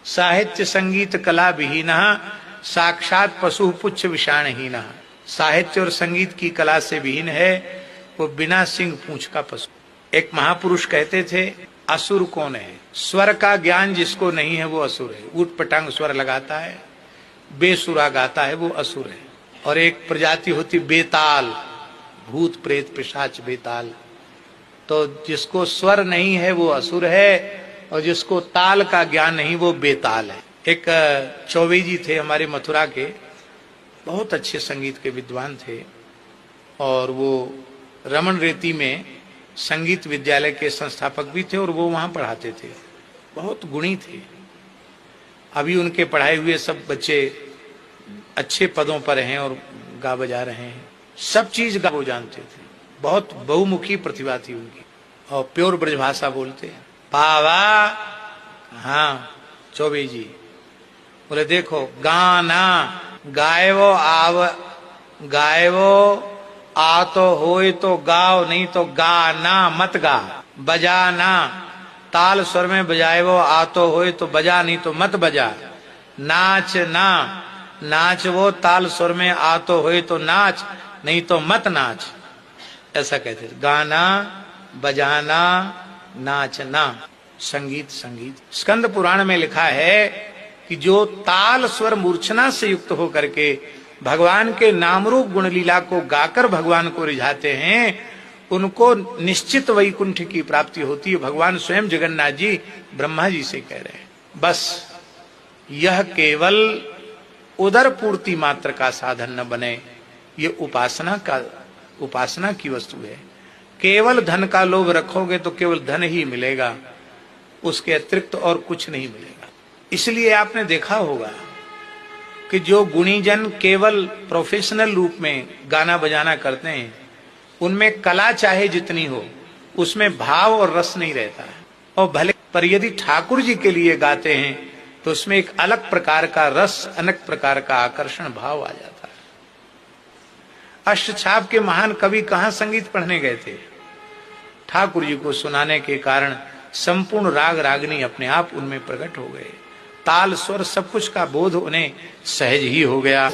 साहित्य संगीत कला विहीनः साक्षात पशु पुच्छ विषाणहीनः। साहित्य और संगीत की कला से विहीन है वो बिना सिंग पूंछ का पशु। एक महापुरुष कहते थे असुर कौन है? स्वर का ज्ञान जिसको नहीं है वो असुर है। ऊट पटांग स्वर लगाता है, बेसुरा गाता है, वो असुर है। और एक प्रजाति होती बेताल, भूत प्रेत पिशाच बेताल। तो जिसको स्वर नहीं है वो असुर है, और जिसको ताल का ज्ञान नहीं वो बेताल है। एक चौबे जी थे हमारे मथुरा के, बहुत अच्छे संगीत के विद्वान थे, और वो रमन रेती में संगीत विद्यालय के संस्थापक भी थे और वो वहां पढ़ाते थे। बहुत गुणी थे। अभी उनके पढ़ाए हुए सब बच्चे अच्छे पदों पर हैं और गा बजा रहे हैं। सब चीज गा वो जानते थे। बहुत बहुमुखी प्रतिभा थी उनकी, और प्योर ब्रजभाषा बोलते हैं। बाबा हाँ चौबे जी बोले देखो गाना गायवो आव गायवो आ तो होए तो गाओ, नहीं तो गाना मत गा। बजाना ताल स्वर में बजाए वो आ तो होए तो बजा, नहीं तो मत बजा। नाच ना नाच वो ताल स्वर में आ तो होए तो नाच, नहीं तो मत नाच। ऐसा कहते थे। गाना बजाना नाचना संगीत संगीत। स्कंद पुराण में लिखा है कि जो ताल स्वर मूर्छना से युक्त होकर के भगवान के नाम रूप गुण लीला को गाकर भगवान को रिझाते हैं, उनको निश्चित वैकुंठ की प्राप्ति होती है। भगवान स्वयं जगन्नाथ जी ब्रह्मा जी से कह रहे हैं। बस यह केवल उदर पूर्ति मात्र का साधन न बने, ये उपासना की वस्तु है। केवल धन का लोभ रखोगे तो केवल धन ही मिलेगा, उसके अतिरिक्त और कुछ नहीं मिलेगा। इसलिए आपने देखा होगा कि जो गुणीजन केवल प्रोफेशनल रूप में गाना बजाना करते हैं, उनमें कला चाहे जितनी हो, उसमें भाव और रस नहीं रहता है। और भले पर यदि ठाकुर जी के लिए गाते हैं तो उसमें एक अलग प्रकार का रस, अनेक प्रकार का आकर्षण भाव आ जाता है। अष्टछाप के महान कवि कहाँ संगीत पढ़ने गए थे? ठाकुर जी को सुनाने के कारण संपूर्ण राग रागनी अपने आप उनमें प्रकट हो गए। ताल स्वर सब कुछ का बोध उन्हें सहज ही हो गया।